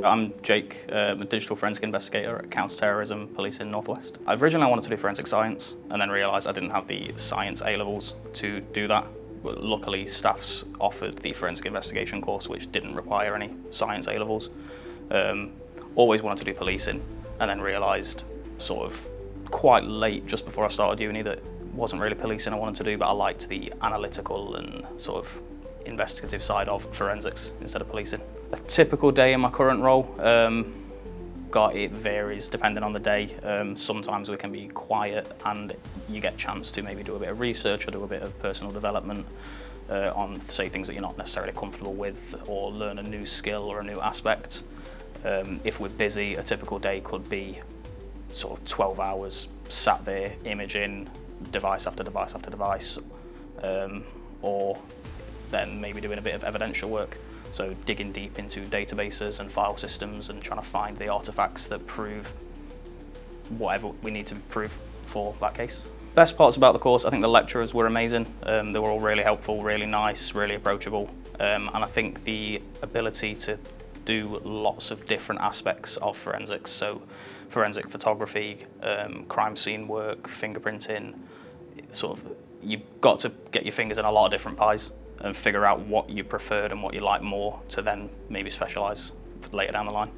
I'm Jake, I'm a Digital Forensic Investigator at Counter-Terrorism Police in Northwest. Originally I wanted to do forensic science and then realised I didn't have the science A-levels to do that. But luckily staffs offered the forensic investigation course which didn't require any science A-levels. Always wanted to do policing and then realised sort of quite late, just before I started uni, that it wasn't really policing I wanted to do, but I liked the analytical and sort of investigative side of forensics instead of policing. A typical day in my current role, it varies depending on the day. Sometimes we can be quiet and you get a chance to maybe do a bit of research or do a bit of personal development on, say, things that you're not necessarily comfortable with, or learn a new skill or a new aspect. If we're busy, a typical day could be sort of 12 hours sat there imaging device after device after device, or then maybe doing a bit of evidential work. So digging deep into databases and file systems and trying to find the artifacts that prove whatever we need to prove for that case. Best parts about the course, I think the lecturers were amazing. They were all really helpful, really nice, really approachable. And I think the ability to do lots of different aspects of forensics, so forensic photography, crime scene work, fingerprinting, sort of, you've got to get your fingers in a lot of different pies and figure out what you preferred and what you like more to then maybe specialise later down the line.